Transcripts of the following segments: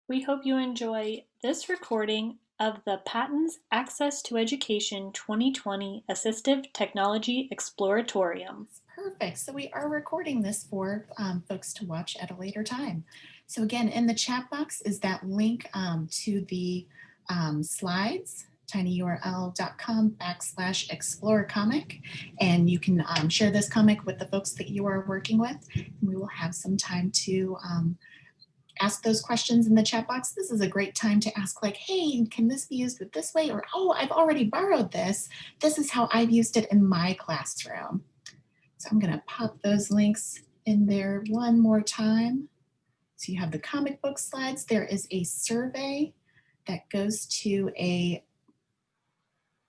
We hope you enjoy this recording of the Patents Access to Education 2020 Assistive Technology Exploratorium. Perfect. So we are recording this for folks to watch at a later time. So again, in the chat box is that link to the slides, tinyurl.com/explore comic. And you can share this comic with the folks that you are working with. And we will have some time to ask those questions in the chat box. This is a great time to ask like, hey, can this be used with this way? Or, oh, I've already borrowed this. This is how I've used it in my classroom. So I'm gonna pop those links in there one more time. So you have the comic book slides. There is a survey that goes to a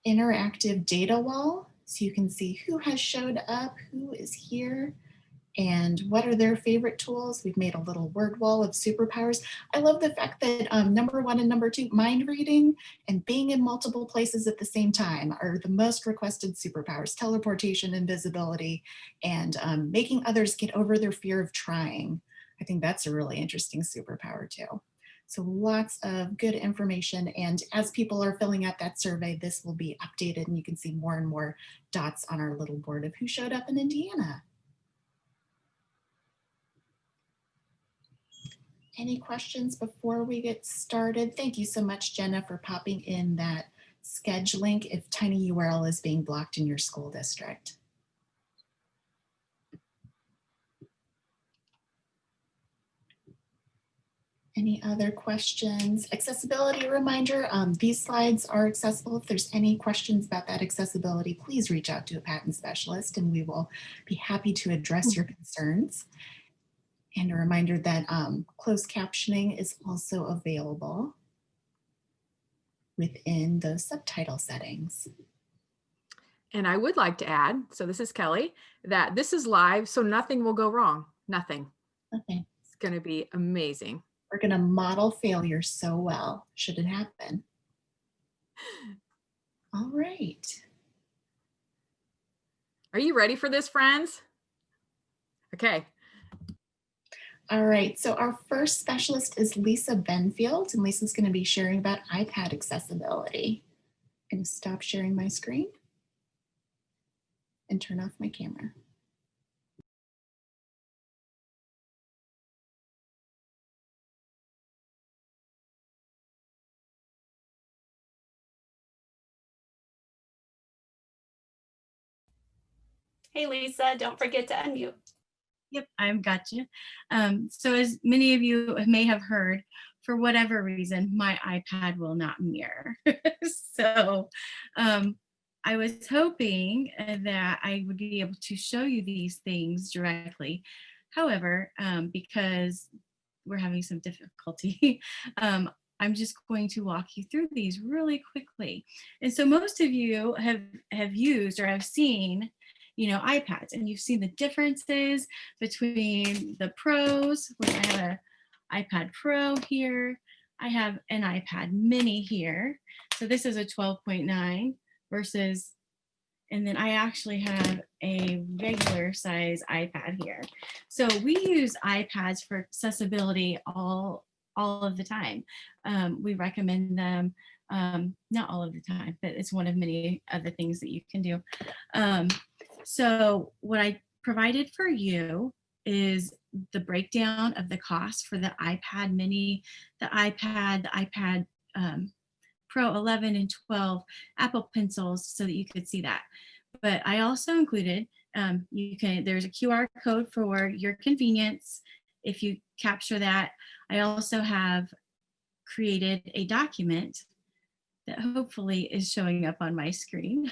interactive data wall. So you can see who has showed up, who is here, and what are their favorite tools. We've made a little word wall of superpowers. I love the fact that number 1 and number 2, mind reading and being in multiple places at the same time, are the most requested superpowers: teleportation, invisibility, and making others get over their fear of trying. I think that's a really interesting superpower too. So lots of good information. And as people are filling out that survey, this will be updated and you can see more and more dots on our little board of who showed up in Indiana. Any questions before we get started? Thank you so much, Jenna, for popping in that Schedule link if tinyurl is being blocked in your school district. Any other questions? Accessibility reminder, these slides are accessible. If there's any questions about that accessibility, please reach out to a patent specialist and we will be happy to address your concerns. And a reminder that closed captioning is also available within the subtitle settings. And I would like to add, so this is Kelly, that this is live, so nothing will go wrong. Nothing. Okay. It's going to be amazing. We're going to model failure so well, should it happen. All right. Are you ready for this, friends? Okay. All right, so our first specialist is Lisa Benfield, and Lisa's going to be sharing about iPad accessibility. I'm going to stop sharing my screen and turn off my camera. Hey, Lisa, don't forget to unmute. Yep, I've got you. So as many of you may have heard, for whatever reason, my iPad will not mirror. So I was hoping that I would be able to show you these things directly. However, because we're having some difficulty, I'm just going to walk you through these really quickly. And so most of you have used or have seen iPads, and you've seen the differences between the pros, which I have an iPad Pro here. I have an iPad mini here. So this is a 12.9 versus, and then I actually have a regular size iPad here. So we use iPads for accessibility all of the time. We recommend them, not all of the time, but it's one of many other things that you can do. So what I provided for you is the breakdown of the cost for the iPad mini, the iPad Pro 11 and 12 Apple Pencils, so that you could see that. But I also included, there's a QR code for your convenience if you capture that. I also have created a document that hopefully is showing up on my screen.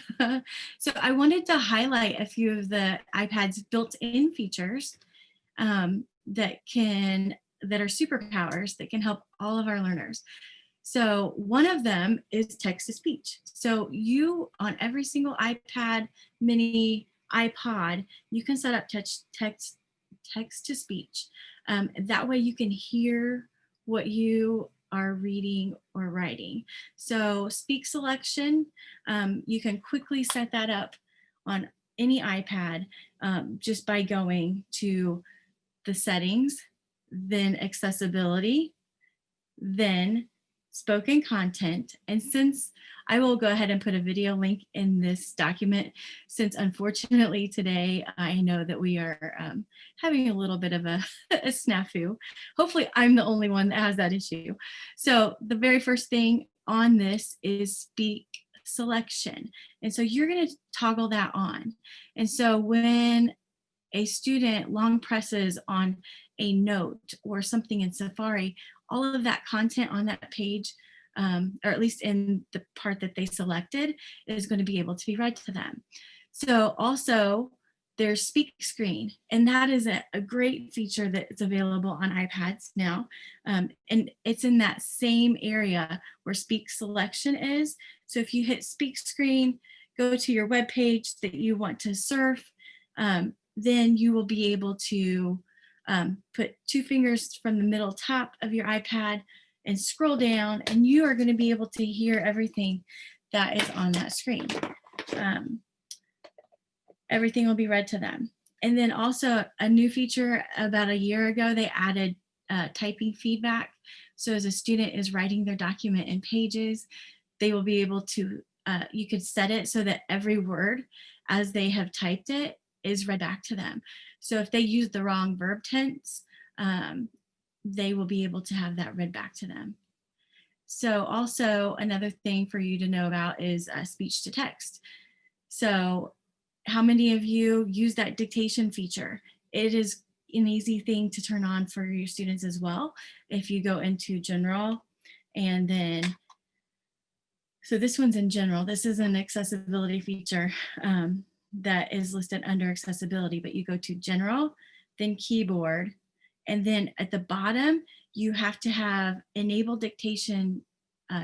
So I wanted to highlight a few of the iPad's built-in features that are superpowers that can help all of our learners. So one of them is text-to-speech. So you, on every single iPad, mini, iPod, you can set up text-to-speech. That way you can hear what you are reading or writing. So speak selection, you can quickly set that up on any iPad just by going to the settings, then accessibility, then spoken content. And since I will go ahead and put a video link in this document, since unfortunately today I know that we are having a little bit of a snafu. Hopefully I'm the only one that has that issue. So the very first thing on this is speak selection. And so you're going to toggle that on. And so when a student long presses on a note or something in Safari, all of that content on that page, or at least in the part that they selected, is going to be able to be read to them. So also there's Speak Screen, and that is a great feature that's available on iPads now. And it's in that same area where Speak Selection is. So if you hit Speak Screen, go to your web page that you want to surf, then you will be able to put 2 fingers from the middle top of your iPad and scroll down, and you are going to be able to hear everything that is on that screen. Everything will be read to them. And then also a new feature about a year ago, they added typing feedback. So as a student is writing their document in Pages, they will be able to, you could set it so that every word as they have typed it is read back to them. So if they use the wrong verb tense, they will be able to have that read back to them. So also another thing for you to know about is speech to text. So how many of you use that dictation feature? It is an easy thing to turn on for your students as well. If you go into general and then, so this one's in general, this is an accessibility feature that is listed under accessibility, but you go to general, then keyboard, and then at the bottom, you have to have enable dictation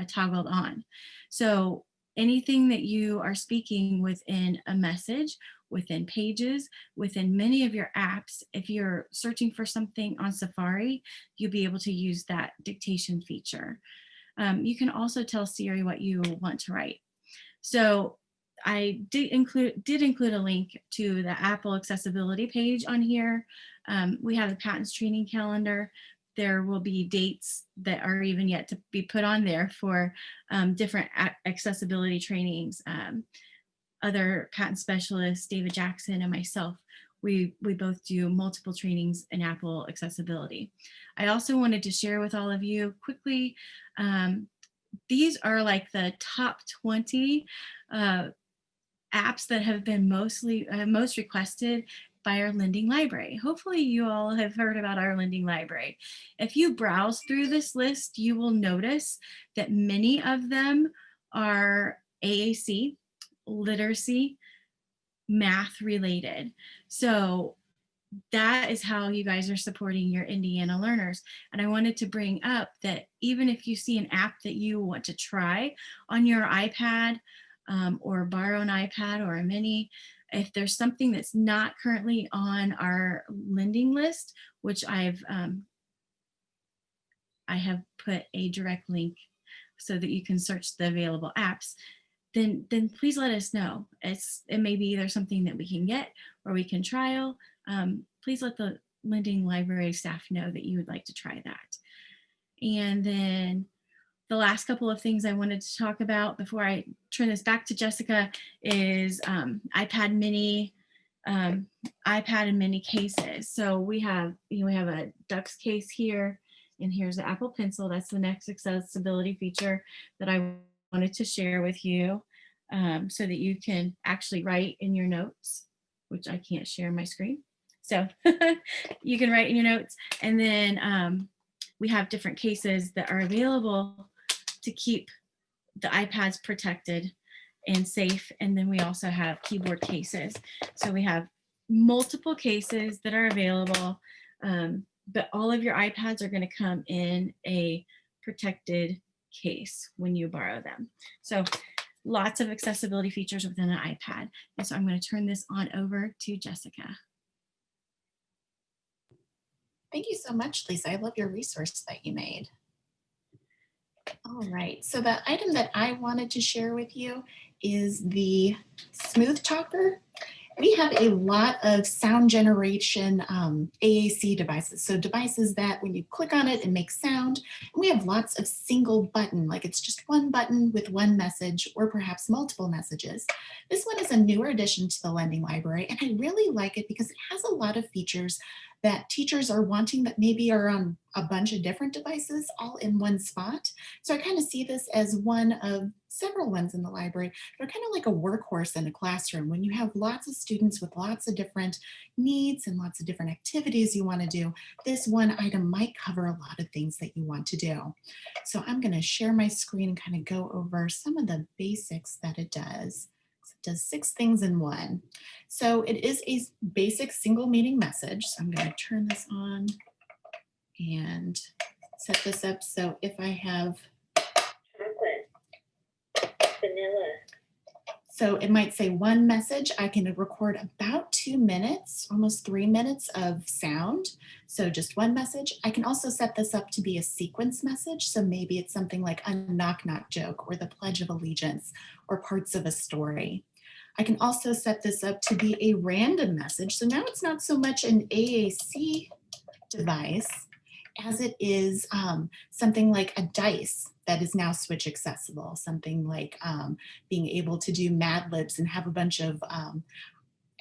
toggled on. So anything that you are speaking within a message, within Pages, within many of your apps, if you're searching for something on Safari, you'll be able to use that dictation feature. You can also tell Siri what you want to write. So I did include a link to the Apple accessibility page on here. We have the patents training calendar. There will be dates that are even yet to be put on there for different accessibility trainings. Other patent specialists, David Jackson and myself, we both do multiple trainings in Apple accessibility. I also wanted to share with all of you quickly, these are like the top 20 apps that have been most requested by our lending library. Hopefully you all have heard about our lending library. If you browse through this list, you will notice that many of them are AAC, literacy, math related. So that is how you guys are supporting your Indiana learners. And I wanted to bring up that even if you see an app that you want to try on your iPad, or borrow an iPad or a mini, if there's something that's not currently on our lending list, which I have put a direct link so that you can search the available apps, then please let us know. It may be either something that we can get or we can trial. Please let the lending library staff know that you would like to try that. And then the last couple of things I wanted to talk about before I turn this back to Jessica is iPad mini, iPad and mini cases. So we have a Dux case here, and here's the Apple Pencil. That's the next accessibility feature that I wanted to share with you, so that you can actually write in your notes, which I can't share my screen. So you can write in your notes, and then we have different cases that are available to keep the iPads protected and safe. And then we also have keyboard cases. So we have multiple cases that are available, but all of your iPads are going to come in a protected case when you borrow them. So lots of accessibility features within an iPad. And so I'm going to turn this on over to Jessica. Thank you so much, Lisa. I love your resource that you made. All right, so the item that I wanted to share with you is the Smooth Talker. We have a lot of sound generation AAC devices. So devices that when you click on it, it makes sound. And we have lots of single button, like it's just one button with one message or perhaps multiple messages. This one is a newer addition to the Lending Library, and I really like it because it has a lot of features that teachers are wanting that maybe are on a bunch of different devices all in one spot. So I kind of see this as one of several ones in the library. They're kind of like a workhorse in a classroom. When you have lots of students with lots of different needs and lots of different activities you want to do, this one item might cover a lot of things that you want to do. So I'm going to share my screen and kind of go over some of the basics that it does. It does 6 things in one. So it is a basic single meaning message. So I'm going to turn this on and set this up. So if I have chocolate, vanilla. So it might say one message. I can record about 2 minutes, almost 3 minutes of sound. So just one message. I can also set this up to be a sequence message. So maybe it's something like a knock knock joke or the Pledge of Allegiance or parts of a story. I can also set this up to be a random message. So now it's not so much an AAC device as it is something like a dice that is now Switch accessible, something like being able to do Mad Libs and have a bunch of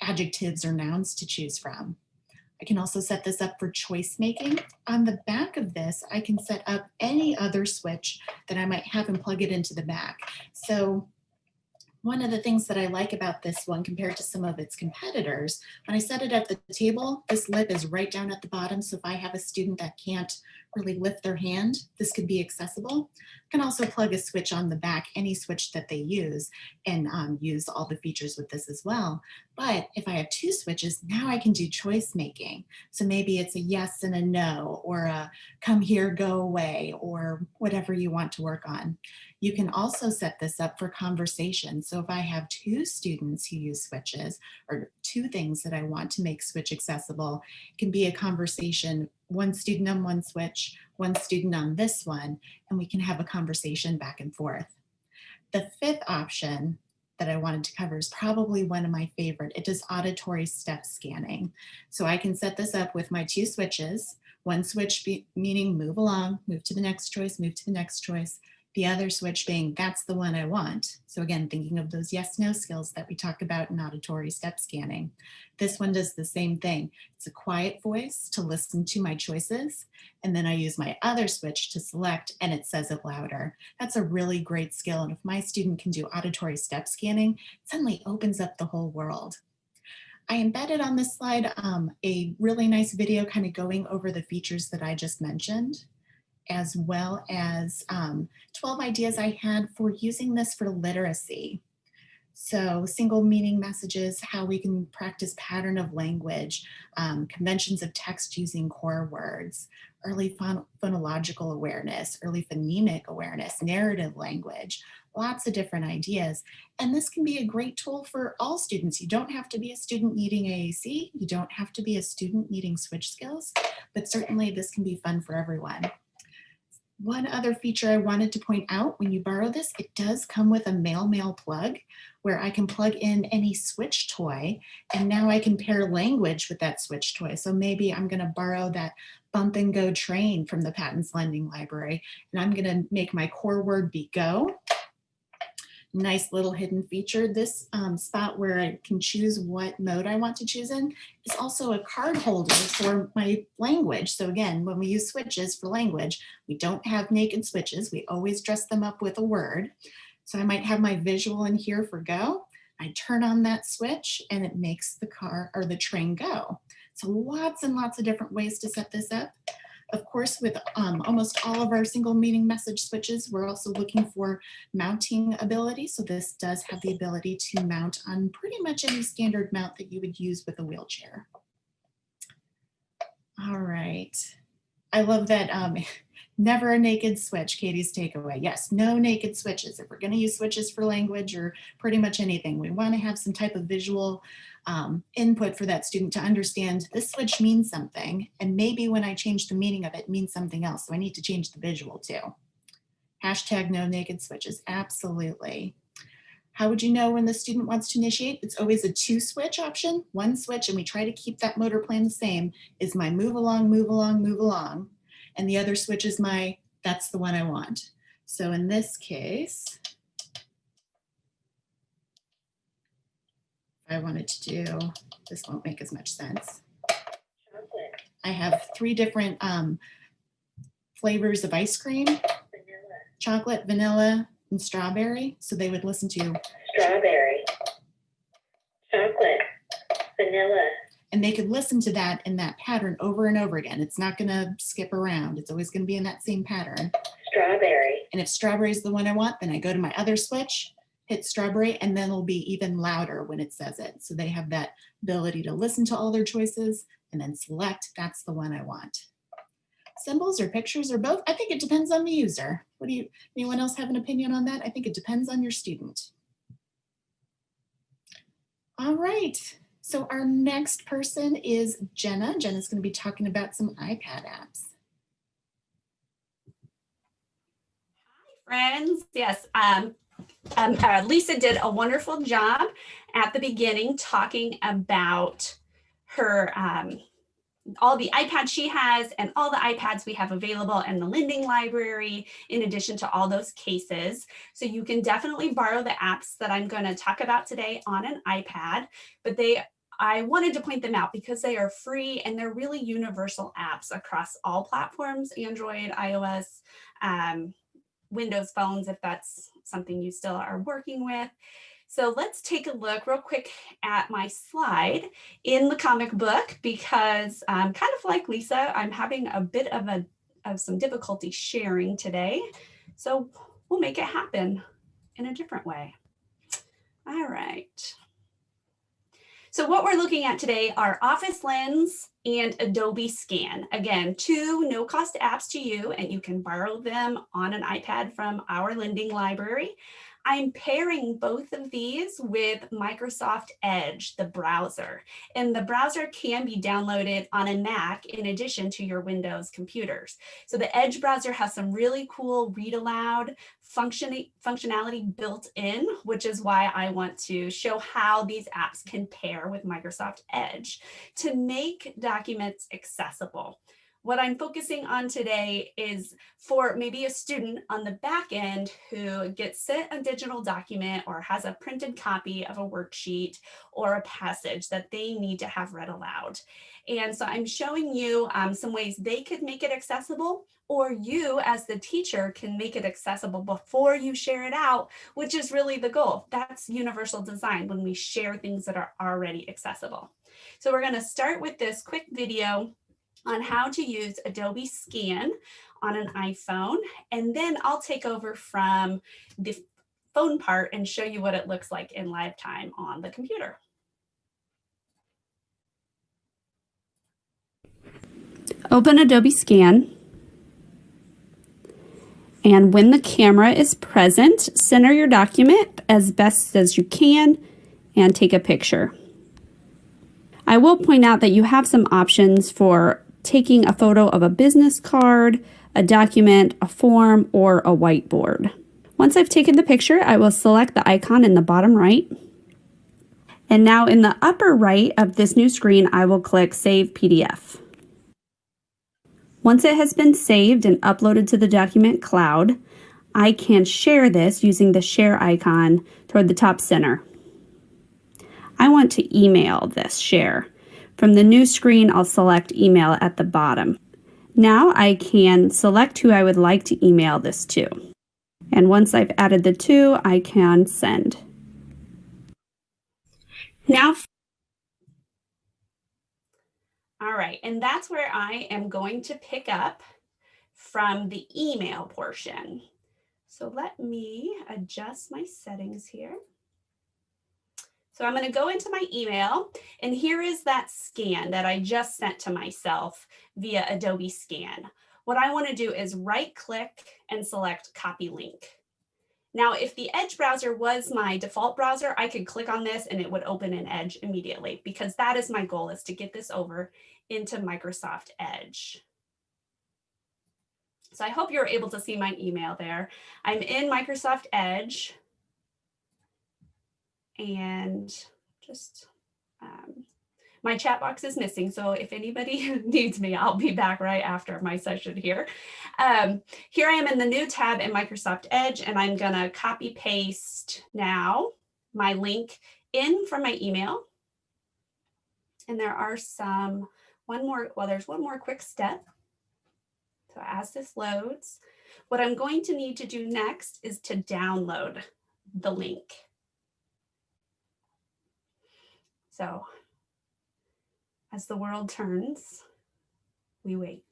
adjectives or nouns to choose from. I can also set this up for choice making. On the back of this, I can set up any other Switch that I might have and plug it into the back. So one of the things that I like about this one compared to some of its competitors, when I set it at the table, this lip is right down at the bottom. So if I have a student that can't really lift their hand, this could be accessible. I can also plug a switch on the back, any switch that they use, and use all the features with this as well. But if I have 2 switches, now I can do choice making. So maybe it's a yes and a no, or a come here, go away, or whatever you want to work on. You can also set this up for conversation. So if I have 2 students who use switches, or 2 things that I want to make switch accessible, it can be a conversation, one student on one switch, one student on this one, and we can have a conversation back and forth. The 5th option that I wanted to cover is probably one of my favorite. It does auditory step scanning. So I can set this up with my 2 switches, one switch meaning move along, move to the next choice, move to the next choice. The other switch being, that's the one I want. So again, thinking of those yes-no skills that we talk about in auditory step scanning. This one does the same thing. It's a quiet voice to listen to my choices. And then I use my other switch to select and it says it louder. That's a really great skill. And if my student can do auditory step scanning, it suddenly opens up the whole world. I embedded on this slide a really nice video kind of going over the features that I just mentioned, as well as 12 ideas I had for using this for literacy. So single meaning messages, how we can practice pattern of language, conventions of text using core words, early phonological awareness, early phonemic awareness, narrative language, lots of different ideas. And this can be a great tool for all students. You don't have to be a student needing AAC. You don't have to be a student needing switch skills, but certainly this can be fun for everyone. One other feature I wanted to point out, when you borrow this, it does come with a mail plug where I can plug in any switch toy, and now I can pair language with that switch toy. So maybe I'm gonna borrow that bump and go train from the Patents Lending Library, and I'm gonna make my core word be go. Nice little hidden feature. This spot where I can choose what mode I want to choose in is also a card holder for my language. So again, when we use switches for language, we don't have naked switches. We always dress them up with a word. So I might have my visual in here for go. I turn on that switch and it makes the car or the train go. So lots and lots of different ways to set this up. Of course, with almost all of our single meaning message switches, we're also looking for mounting ability. So this does have the ability to mount on pretty much any standard mount that you would use with a wheelchair. All right. I love that never a naked switch, Katie's takeaway. Yes, no naked switches. If we're going to use switches for language or pretty much anything, we want to have some type of visual input for that student to understand this switch means something. And maybe when I change the meaning of it, it means something else. So I need to change the visual too. Hashtag no naked switches. Absolutely. How would you know when the student wants to initiate? It's always a 2 switch option, 1 switch, and we try to keep that motor plan the same, is my move along, move along, move along. And the other switch is my, that's the one I want. So in this case, if I wanted to do, this won't make as much sense. chocolate, I have 3 different flavors of ice cream, vanilla, chocolate, vanilla, and strawberry. So they would listen to, strawberry, chocolate, vanilla, and they could listen to that in that pattern over and over again. It's not gonna skip around. It's always gonna be in that same pattern. strawberry, And if strawberry is the one I want, then I go to my other switch, hit strawberry, and then it'll be even louder when it says it. So they have that ability to listen to all their choices and then select, that's the one I want. Symbols or pictures or both? I think it depends on the user. What do you, anyone else have an opinion on that? I think it depends on your student. All right, so our next person is Jenna. Jenna's gonna be talking about some iPad apps. Friends, yes, Lisa did a wonderful job at the beginning talking about her all the iPads she has and all the iPads we have available in the lending library, in addition to all those cases. So you can definitely borrow the apps that I'm going to talk about today on an iPad, but I wanted to point them out because they are free and they're really universal apps across all platforms, Android, iOS, Windows phones, if that's something you still are working with. So let's take a look real quick at my slide in the comic book, because kind of like Lisa, I'm having a bit of some difficulty sharing today. So we'll make it happen in a different way. All right. So what we're looking at today are Office Lens and Adobe Scan. Again, 2 no-cost apps to you, and you can borrow them on an iPad from our lending library. I'm pairing both of these with Microsoft Edge, the browser, and the browser can be downloaded on a Mac in addition to your Windows computers. So the Edge browser has some really cool read aloud functionality built in, which is why I want to show how these apps can pair with Microsoft Edge to make documents accessible. What I'm focusing on today is for maybe a student on the back end who gets sent a digital document or has a printed copy of a worksheet or a passage that they need to have read aloud. And so I'm showing you some ways they could make it accessible, or you as the teacher can make it accessible before you share it out, which is really the goal. That's universal design, when we share things that are already accessible. So we're going to start with this quick video on how to use Adobe Scan on an iPhone, and then I'll take over from the phone part and show you what it looks like in live time on the computer. Open Adobe Scan, and when the camera is present, center your document as best as you can and take a picture. I will point out that you have some options for taking a photo of a business card, a document, a form, or a whiteboard. Once I've taken the picture, I will select the icon in the bottom right. And now in the upper right of this new screen, I will click Save PDF. Once it has been saved and uploaded to the document cloud, I can share this using the share icon toward the top center. I want to email this share. From the new screen, I'll select email at the bottom. Now I can select who I would like to email this to. And once I've added the 2, I can send. Now, all right, and that's where I am going to pick up from the email portion. So let me adjust my settings here. So I'm going to go into my email, and here is that scan that I just sent to myself via Adobe Scan. What I want to do is right-click and select Copy Link. Now, if the Edge browser was my default browser, I could click on this and it would open in Edge immediately, because that is my goal, is to get this over into Microsoft Edge. So I hope you're able to see my email there. I'm in Microsoft Edge. and just my chat box is missing. So if anybody needs me, I'll be back right after my session here. Here I am in the new tab in Microsoft Edge, and I'm gonna copy paste now my link in from my email. And there are there's one more quick step. So as this loads, what I'm going to need to do next is to download the link. So as the world turns, we wait.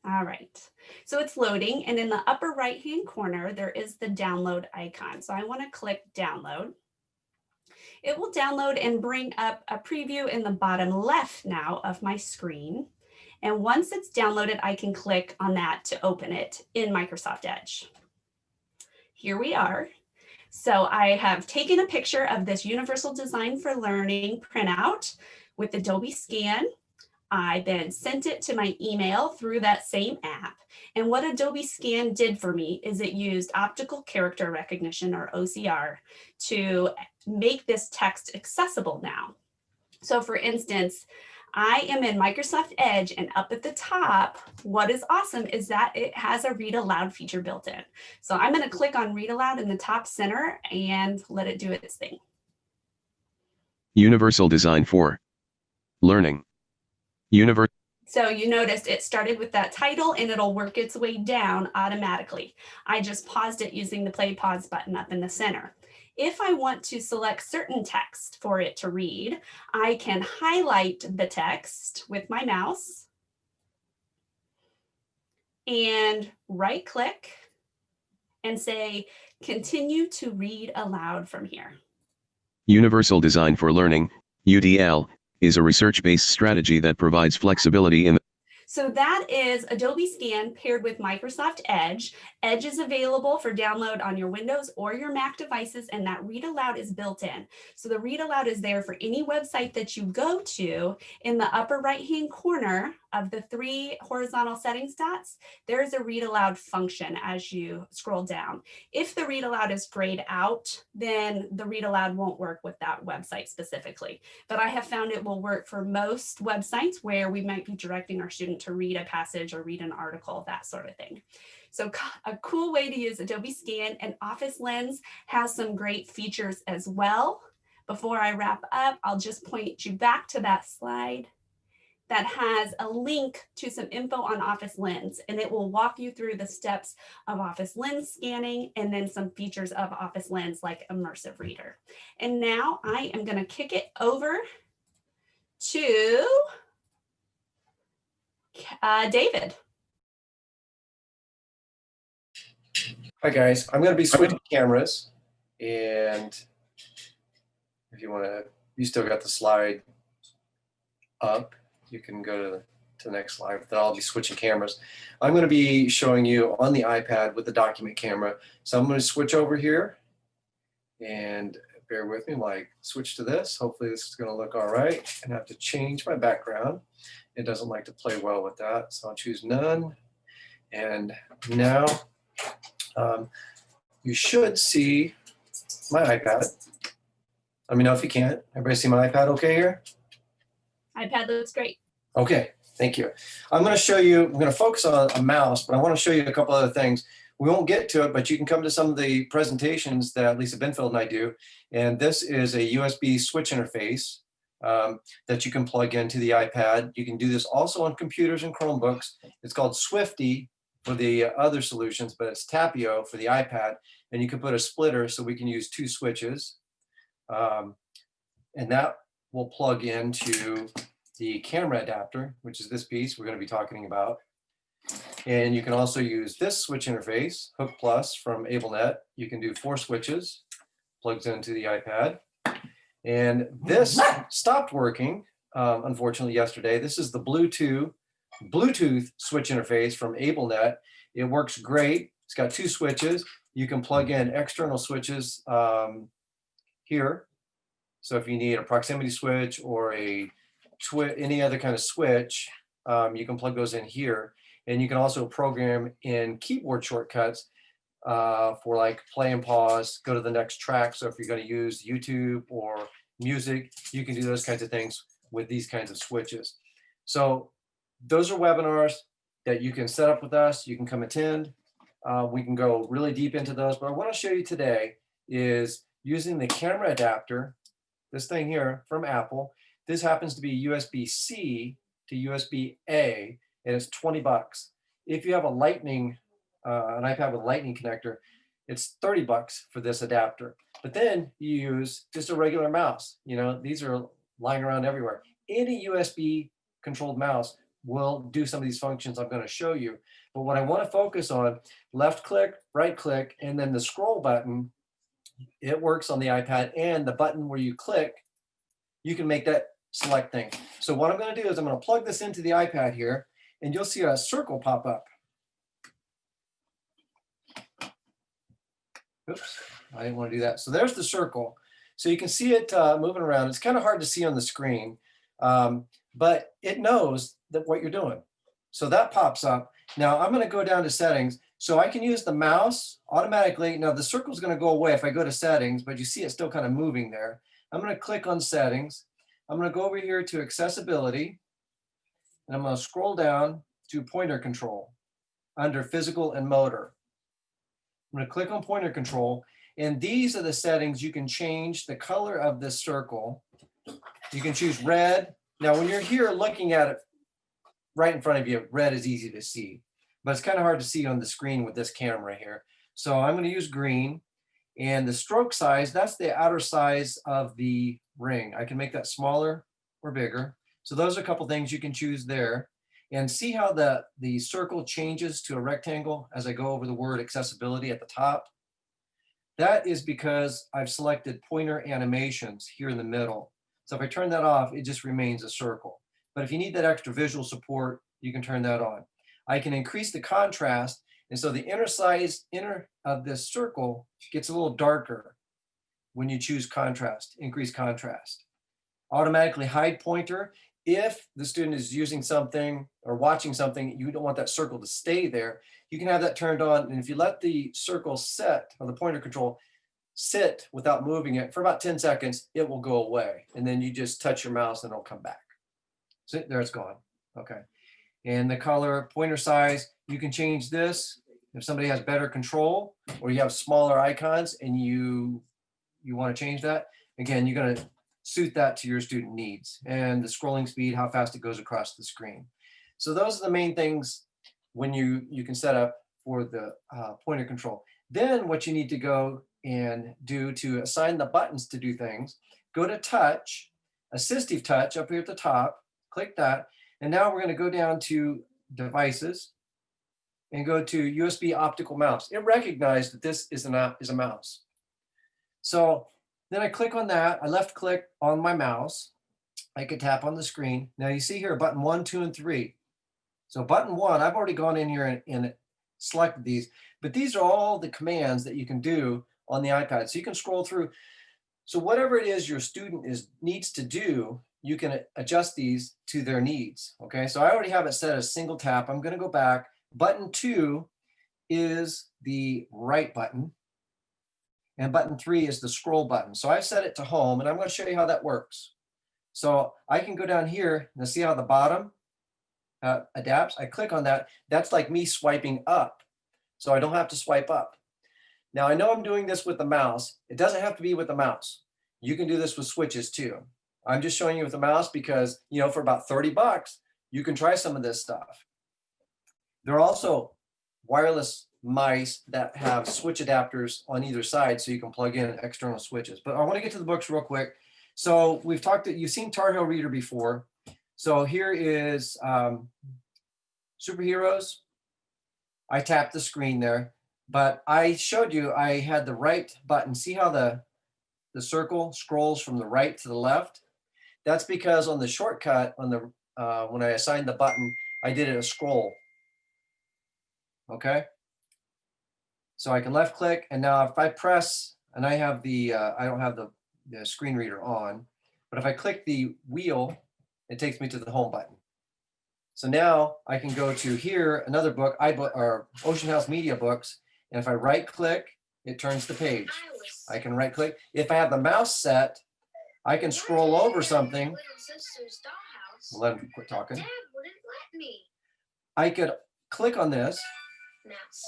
All right, so it's loading, and in the upper right-hand corner, there is the download icon. So I want to click download. It will download and bring up a preview in the bottom left now of my screen. And once it's downloaded, I can click on that to open it in Microsoft Edge. Here we are. So I have taken a picture of this Universal Design for Learning printout with Adobe Scan. I then sent it to my email through that same app. And what Adobe Scan did for me is it used optical character recognition, or OCR, to make this text accessible now. So for instance, I am in Microsoft Edge, and up at the top, what is awesome is that it has a read aloud feature built in. So I'm going to click on read aloud in the top center and let it do its thing. Universal Design for Learning. So you noticed it started with that title, and it'll work its way down automatically. I just paused it using the play pause button up in the center. If I want to select certain text for it to read, I can highlight the text with my mouse and right click and say, continue to read aloud from here. Universal Design for Learning, UDL, is a research-based strategy that provides flexibility in So that is Adobe Scan paired with Microsoft Edge. Edge is available for download on your Windows or your Mac devices, and that read aloud is built in. So the read aloud is there for any website that you go to. In the upper right-hand corner of the 3 horizontal settings dots, there's a read aloud function as you scroll down. If the read aloud is grayed out, then the read aloud won't work with that website specifically. But I have found it will work for most websites where we might be directing our student to read a passage or read an article, that sort of thing. So a cool way to use Adobe Scan, and Office Lens has some great features as well. Before I wrap up, I'll just point you back to that slide that has a link to some info on Office Lens, and it will walk you through the steps of Office Lens scanning and then some features of Office Lens like Immersive Reader. And now I am going to kick it over to David. Hi guys, I'm going to be switching cameras, and if you want to, you still got the slide up, you can go to the next slide, but I'll be switching cameras. I'm going to be showing you on the iPad with the document camera. So I'm going to switch over here, and bear with me while I switch to this. Hopefully this is going to look all right, and I have to change my background. It doesn't like to play well with that, so I'll choose none. And now you should see my iPad. Let me know if you can't. Everybody see my iPad okay here? iPad looks great. Okay, thank you. I'm going to show you, I'm going to focus on a mouse, but I want to show you a couple other things. We won't get to it, but you can come to some of the presentations that Lisa Benfield and I do. And this is a USB switch interface that you can plug into the iPad. You can do this also on computers and Chromebooks. It's called Swifty for the other solutions, but it's Tapio for the iPad. And you can put a splitter so we can use 2 switches. And that will plug into the camera adapter, which is this piece we're going to be talking about. And you can also use this switch interface, Hook Plus from AbleNet. You can do 4 switches, plugs into the iPad. And this stopped working, unfortunately, yesterday. This is the Bluetooth switch interface from AbleNet. It works great. It's got 2 switches. You can plug in external switches here. So if you need a proximity switch or a any other kind of switch, you can plug those in here. And you can also program in keyboard shortcuts for like play and pause, go to the next track. So if you're going to use YouTube or music, you can do those kinds of things with these kinds of switches. So those are webinars that you can set up with us. You can come attend. We can go really deep into those, but I want to show you today is using the camera adapter, this thing here from Apple. This happens to be USB-C to USB-A, and it's 20 bucks. If you have a Lightning, an iPad with Lightning connector, it's 30 bucks for this adapter. But then you use just a regular mouse. You know, these are lying around everywhere. Any USB controlled mouse will do some of these functions I'm going to show you. But what I want to focus on, left click, right click, and then the scroll button, it works on the iPad, and the button where you click, you can make that select thing. So what I'm going to do is I'm going to plug this into the iPad here, and you'll see a circle pop up. Oops, I didn't want to do that. So there's the circle. So you can see it moving around. It's kind of hard to see on the screen, but it knows that what you're doing. So that pops up. Now I'm going to go down to settings. So I can use the mouse automatically. Now the circle is going to go away if I go to settings, but you see it's still kind of moving there. I'm going to click on settings. I'm going to go over here to accessibility, and I'm going to scroll down to pointer control under physical and motor. I'm going to click on pointer control, and these are the settings. You can change the color of this circle. You can choose red. Now, when you're here looking at it right in front of you, red is easy to see, but it's kind of hard to see on the screen with this camera here. So I'm going to use green, and the stroke size, that's the outer size of the ring. I can make that smaller or bigger. So those are a couple things you can choose there. And see how the circle changes to a rectangle as I go over the word accessibility at the top? That is because I've selected pointer animations here in the middle. So if I turn that off, it just remains a circle. But if you need that extra visual support, you can turn that on. I can increase the contrast, and so the inner of this circle gets a little darker when you choose contrast, increase contrast. Automatically hide pointer. If the student is using something or watching something, you don't want that circle to stay there, you can have that turned on. And if you let the circle set, or the pointer control sit without moving it for about 10 seconds, it will go away. And then you just touch your mouse and it'll come back. So there it's gone. Okay. And the color, pointer size, you can change this. If somebody has better control or you have smaller icons and you want to change that, again, you're going to suit that to your student needs, and the scrolling speed, how fast it goes across the screen. So those are the main things when you can set up for the pointer control. Then what you need to go and do to assign the buttons to do things, go to touch, assistive touch up here at the top, click that. And now we're going to go down to devices and go to USB optical mouse. It recognized that this is a mouse. So then I click on that. I left click on my mouse. I could tap on the screen. Now you see here button 1, 2, and 3. So button 1, I've already gone in here and selected these, but these are all the commands that you can do on the iPad. So you can scroll through. So whatever it is your student needs to do, you can adjust these to their needs. Okay, so I already have it set as single tap. I'm going to go back. Button 2 is the right button, and button 3 is the scroll button. So I've set it to home, and I'm going to show you how that works. So I can go down here and see how the bottom adapts. I click on that. That's like me swiping up. So I don't have to swipe up. Now I know I'm doing this with the mouse. It doesn't have to be with the mouse. You can do this with switches too. I'm just showing you with the mouse because, you know, for about 30 bucks, you can try some of this stuff. There are also wireless mice that have switch adapters on either side so you can plug in external switches. But I want to get to the books real quick. So we've talked, you've seen Tar Heel Reader before. So here is Superheroes. I tapped the screen there, but I showed you I had the right button. See how the circle scrolls from the right to the left? That's because on the shortcut, on the when I assigned the button, I did it a scroll. Okay. So I can left click, and now if I press, and I have the, I don't have the screen reader on, but if I click the wheel It takes me to the home button. So now I can go to here, another book, or Ocean House Media Books. And if I right click, it turns the page. I can right click. If I have the mouse set, I can scroll over something. Let him quit talking. I could click on this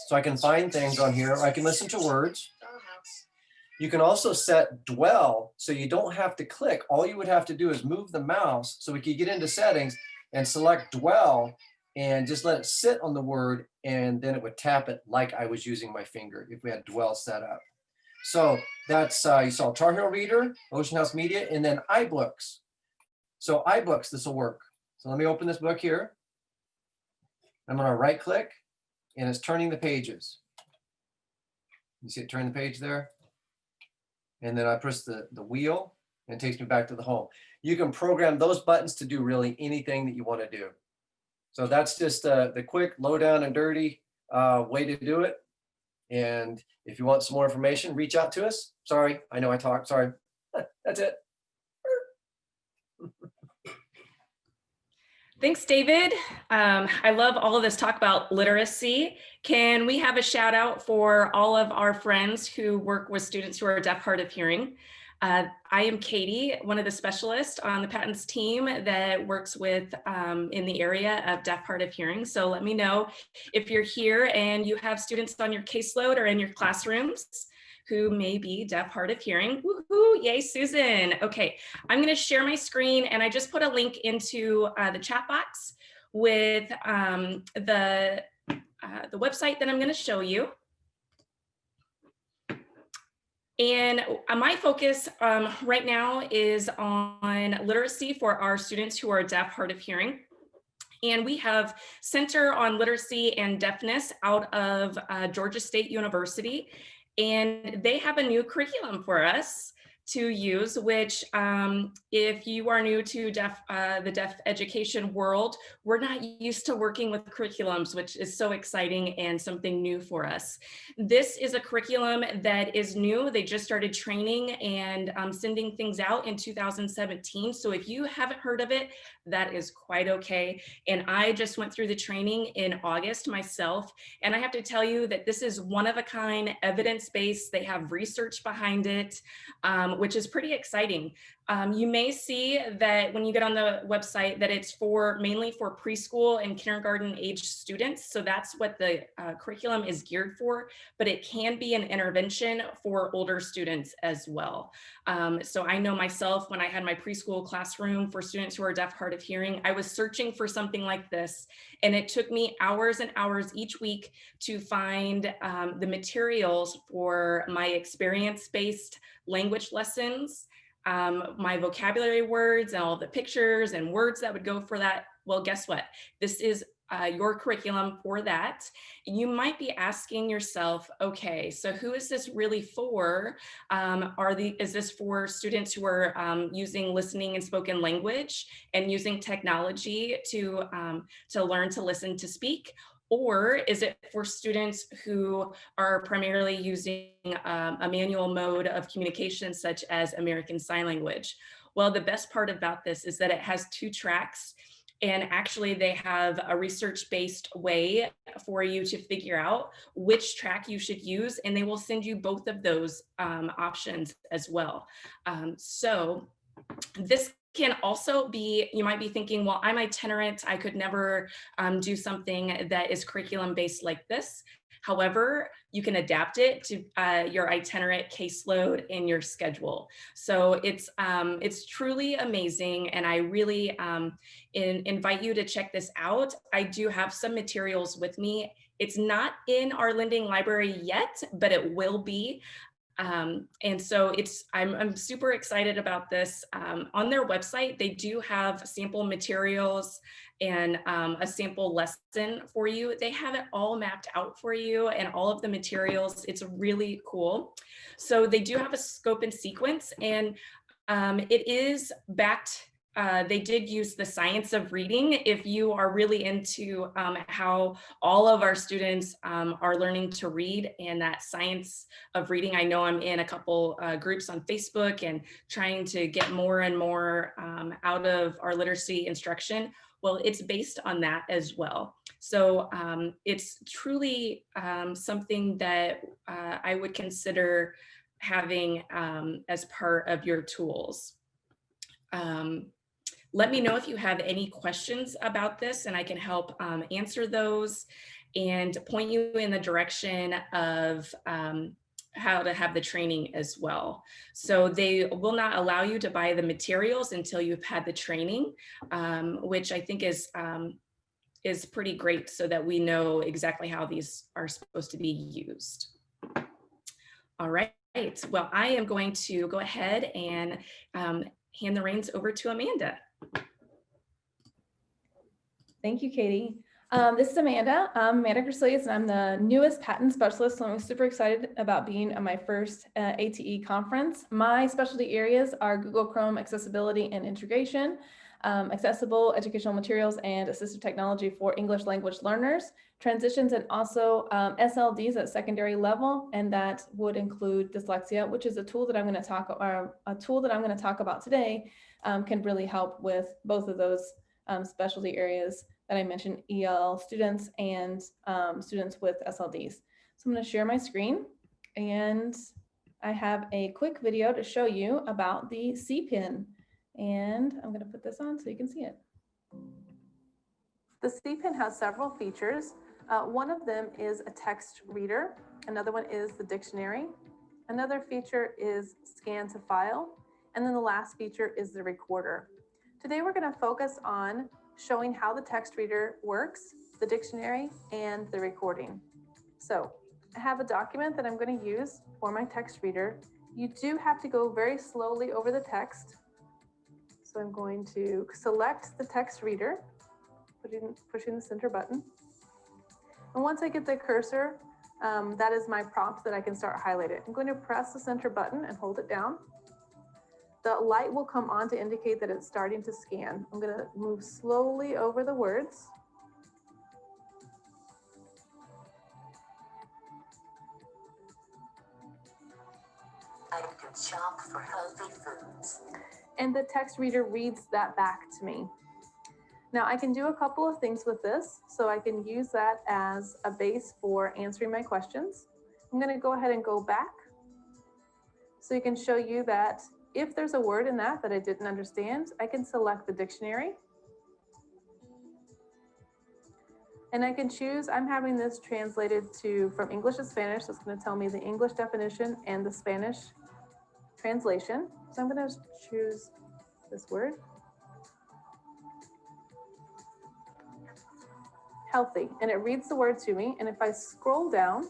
so I can find things on here. I can listen to words. You can also set dwell so you don't have to click. All you would have to do is move the mouse so we could get into settings and select dwell and just let it sit on the word, and then it would tap it like I was using my finger if we had dwell set up. So that's, you saw Tar Heel Reader, Ocean House Media, and then iBooks. So iBooks, this will work. So let me open this book here. I'm gonna right click and it's turning the pages. You see it turn the page there? And then I press the wheel and it takes me back to the home. You can program those buttons to do really anything that you want to do. So that's just the quick, low down and dirty way to do it. And if you want some more information, reach out to us. Sorry, I know I talked, sorry. That's it. Thanks, David. I love all of this talk about literacy. Can we have a shout out for all of our friends who work with students who are deaf, hard of hearing? I am Katie, one of the specialists on the Patents team that works with in the area of deaf, hard of hearing. So let me know if you're here and you have students on your caseload or in your classrooms who may be deaf, hard of hearing. Woohoo, yay, Susan. Okay, I'm gonna share my screen and I just put a link into the chat box with the website that I'm gonna show you. And my focus right now is on literacy for our students who are deaf, hard of hearing. And we have Center on Literacy and Deafness out of Georgia State University. And they have a new curriculum for us to use, which if you are new to the deaf education world, we're not used to working with curriculums, which is so exciting and something new for us. This is a curriculum that is new. They just started training and sending things out in 2017. So if you haven't heard of it, that is quite okay. And I just went through the training in August myself. And I have to tell you that this is one of a kind, evidence-based. They have research behind it, which is pretty exciting. You may see that when you get on the website that it's mainly for preschool and kindergarten age students. So that's what the curriculum is geared for, but it can be an intervention for older students as well. So I know myself, when I had my preschool classroom for students who are deaf, hard of hearing, I was searching for something like this. And it took me hours and hours each week to find the materials for my experience-based language lessons, my vocabulary words and all the pictures and words that would go for that. Well, guess what? This is your curriculum for that. You might be asking yourself, okay, so who is this really for? Is this for students who are using listening and spoken language and using technology to learn to listen to speak? Or is it for students who are primarily using a manual mode of communication, such as American Sign Language? Well, the best part about this is that it has 2 tracks. And actually they have a research-based way for you to figure out which track you should use, and they will send you both of those options as well. So this can also be, you might be thinking, well, I'm itinerant, I could never do something that is curriculum based like this. However, you can adapt it to your itinerant caseload and your schedule. So it's truly amazing, and I really invite you to check this out. I do have some materials with me. It's not in our lending library yet, but it will be. And so I'm super excited about this. On their website, they do have sample materials and a sample lesson for you. They have it all mapped out for you and all of the materials. It's really cool. So they do have a scope and sequence, and it is backed they did use the science of reading. If you are really into how all of our students are learning to read and that science of reading, I know I'm in a couple groups on Facebook and trying to get more and more out of our literacy instruction. Well, it's based on that as well. So it's truly something that I would consider having as part of your tools. Let me know if you have any questions about this and I can help answer those and point you in the direction of how to have the training as well. So they will not allow you to buy the materials until you've had the training, which I think is pretty great so that we know exactly how these are supposed to be used. All right, well, I am going to go ahead and hand the reins over to Amanda. Thank you, Katie. This is Amanda. I'm Amanda Griselius, and I'm the newest patent specialist. So I'm super excited about being at my first ATE conference. My specialty areas are Google Chrome accessibility and integration, accessible educational materials and assistive technology for English language learners, transitions, and also SLDs at secondary level, and that would include dyslexia, which is a tool that I'm going to talk about today. Can really help with both of those specialty areas that I mentioned, EL students and students with SLDs. So I'm going to share my screen, and I have a quick video to show you about the CPIN. And I'm going to put this on so you can see it. The CPIN has several features. One of them is a text reader. Another one is the dictionary. Another feature is scan to file. And then the last feature is the recorder. Today we're going to focus on showing how the text reader works, the dictionary, and the recording. So I have a document that I'm going to use for my text reader. You do have to go very slowly over the text. So I'm going to select the text reader, pushing the center button. And once I get the cursor, that is my prompt that I can start highlighting. I'm going to press the center button and hold it down. The light will come on to indicate that it's starting to scan. I'm going to move slowly over the words. I can shop for healthy foods. And the text reader reads that back to me. Now I can do a couple of things with this. So I can use that as a base for answering my questions. I'm going to go ahead and go back so you can show you that if there's a word in that I didn't understand, I can select the dictionary. And I can choose, I'm having this translated from English to Spanish, so it's going to tell me the English definition and the Spanish translation. So I'm going to choose this word. Healthy, and it reads the word to me. And if I scroll down,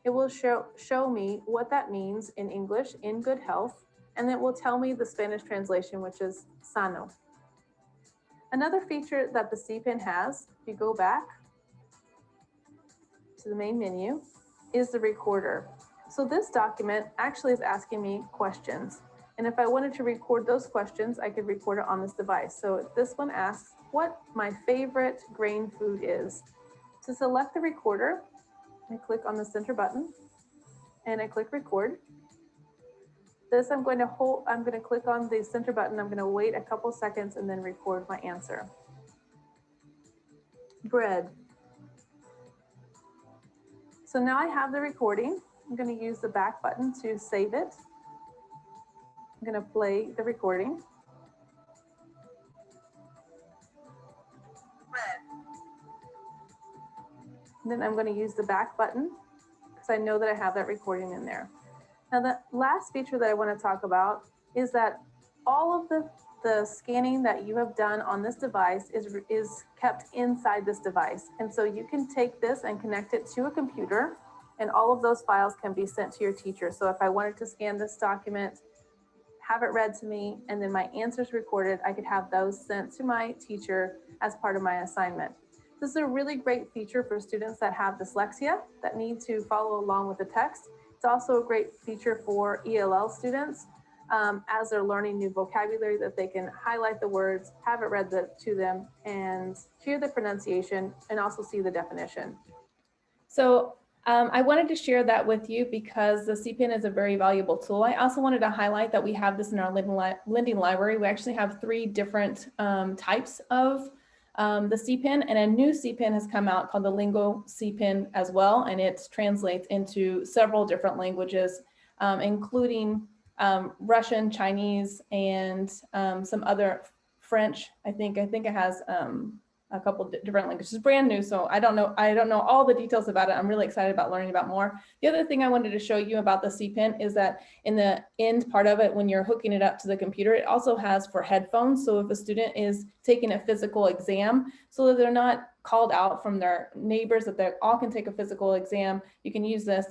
it will show me what that means in English, in good health. And it will tell me the Spanish translation, which is sano. Another feature that the CPIN has, if you go back to the main menu, is the recorder. So this document actually is asking me questions. And if I wanted to record those questions, I could record it on this device. So this one asks what my favorite grain food is. To select the recorder, I click on the center button and I click record. This I'm going to click on the center button. I'm going to wait a couple seconds and then record my answer. Bread. So now I have the recording. I'm going to use the back button to save it. I'm going to play the recording. And then I'm going to use the back button because I know that I have that recording in there. Now, the last feature that I want to talk about is that all of the scanning that you have done on this device is kept inside this device. And so you can take this and connect it to a computer, and all of those files can be sent to your teacher. So if I wanted to scan this document, have it read to me, and then my answers recorded, I could have those sent to my teacher as part of my assignment. This is a really great feature for students that have dyslexia that need to follow along with the text. It's also a great feature for ELL students as they're learning new vocabulary, that they can highlight the words, have it read to them, and hear the pronunciation and also see the definition. So I wanted to share that with you because the CPEN is a very valuable tool. I also wanted to highlight that we have this in our Lending Library. We actually have 3 different types of the CPEN, and a new CPEN has come out called the Lingo CPEN as well, and it translates into several different languages, including Russian, Chinese, and some other French. I think it has a couple different languages. It's brand new, so I don't know all the details about it. I'm really excited about learning about more. The other thing I wanted to show you about the CPEN is that in the end part of it, when you're hooking it up to the computer, it also has for headphones. So if a student is taking a physical exam, so that they're not called out from their neighbors, that they all can take a physical exam, you can use this.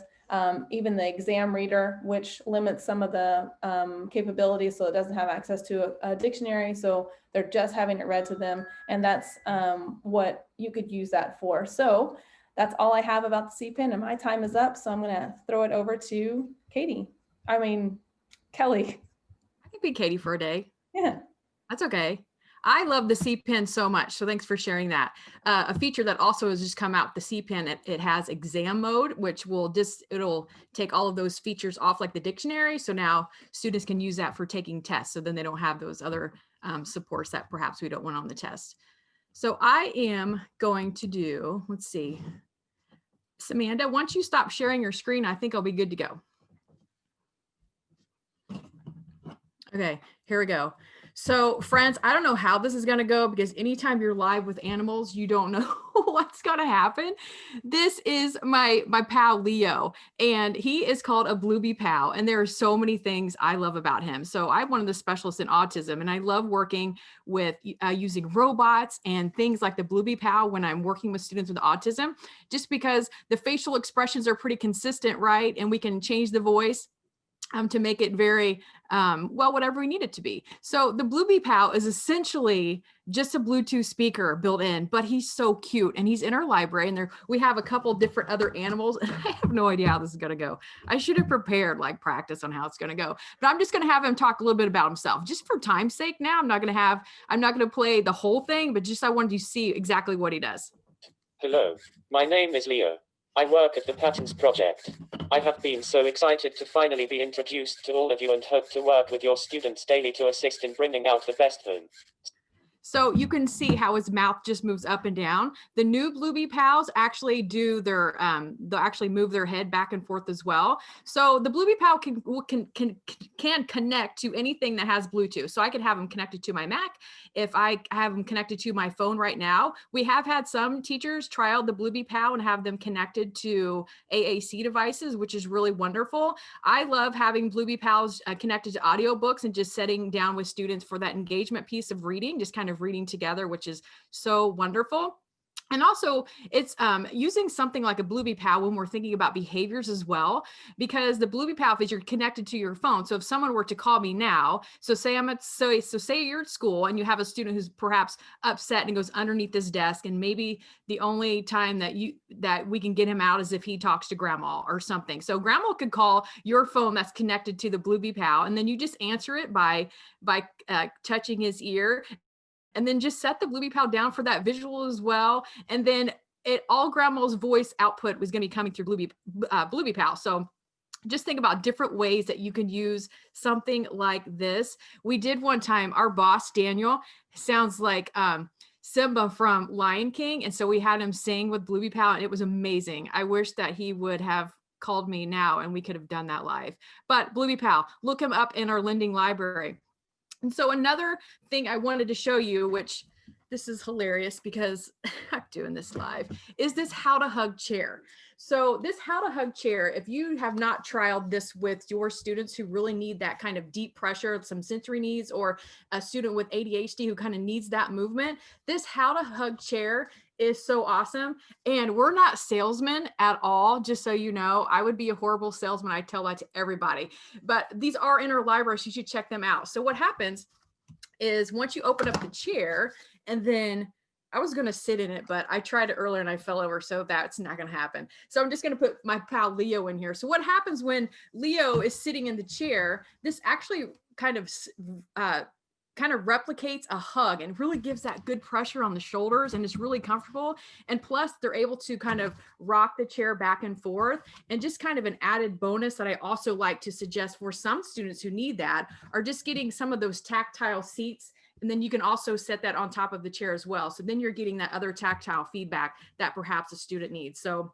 Even the exam reader, which limits some of the capabilities, so it doesn't have access to a dictionary, so they're just having it read to them, and that's what you could use that for. So that's all I have about the CPEN, and my time is up, so I'm going to throw it over to Kelly. I can be Katie for a day. Yeah, that's okay. I love the CPEN so much, so thanks for sharing that. A feature that also has just come out, the CPEN, it has exam mode, which it'll take all of those features off like the dictionary. So now students can use that for taking tests. So then they don't have those other supports that perhaps we don't want on the test. So I am going to do, let's see. Samantha, once you stop sharing your screen, I think I'll be good to go. Okay, here we go. So friends, I don't know how this is going to go because anytime you're live with animals, you don't know what's going to happen. This is my pal Leo, and he is called a Bluebee pal. And there are so many things I love about him. So I'm one of the specialists in autism, and I love working with using robots and things like the Bluebee pal when I'm working with students with autism, just because the facial expressions are pretty consistent, right? And we can change the voice to make it very, well, whatever we need it to be. So the Bluebee pal is essentially just a Bluetooth speaker built in, but he's so cute, and he's in our library, and we have a couple different other animals. I have no idea how this is going to go. I should have prepared like practice on how it's going to go, but I'm just going to have him talk a little bit about himself just for time's sake. Now I'm not going to play the whole thing, but just I wanted you to see exactly what he does. Hello, my name is Leo. I work at the Patterns Project. I have been so excited to finally be introduced to all of you and hope to work with your students daily to assist in bringing out the best of them. So you can see how his mouth just moves up and down. The new Bluebee pals actually do their, they'll actually move their head back and forth as well. So the Bluebee pal can connect to anything that has Bluetooth. So I could have them connected to my Mac. If I have them connected to my phone right now, we have had some teachers try out the Bluebee pal and have them connected to AAC devices, which is really wonderful. I love having Bluebee pals connected to audiobooks and just sitting down with students for that engagement piece of reading, just kind of reading together, which is so wonderful. And also it's using something like a Bluebee pal when we're thinking about behaviors as well, because the Bluebee pal is you're connected to your phone. So if someone were to call me now, so say you're at school and you have a student who's perhaps upset and goes underneath this desk, and maybe the only time that we can get him out is if he talks to grandma or something. So grandma could call your phone that's connected to the Bluebee pal, and then you just answer it by touching his ear. And then just set the Bluebee pal down for that visual as well. And then all grandma's voice output was going to be coming through Bluebee pal. So just think about different ways that you can use something like this. We did one time, our boss, Daniel, sounds like Simba from Lion King. And so we had him sing with Bluebee pal, and it was amazing. I wish that he would have called me now and we could have done that live. But Bluebee pal, look him up in our Lending Library. And so another thing I wanted to show you, which this is hilarious because I'm doing this live, is this How to Hug chair. So this How to Hug chair, if you have not trialed this with your students who really need that kind of deep pressure, some sensory needs, or a student with ADHD who kind of needs that movement, this How to Hug chair is so awesome. And we're not salesmen at all, just so you know. I would be a horrible salesman. I tell that to everybody, but these are in our library, so you should check them out. So what happens is once you open up the chair, and then I was going to sit in it, but I tried it earlier and I fell over. So that's not going to happen. So I'm just going to put my pal Leo in here. So what happens when Leo is sitting in the chair, this actually kind of replicates a hug and really gives that good pressure on the shoulders, and it's really comfortable. And plus they're able to kind of rock the chair back and forth. And just kind of an added bonus that I also like to suggest for some students who need that are just getting some of those tactile seats. And then you can also set that on top of the chair as well. So then you're getting that other tactile feedback that perhaps a student needs. So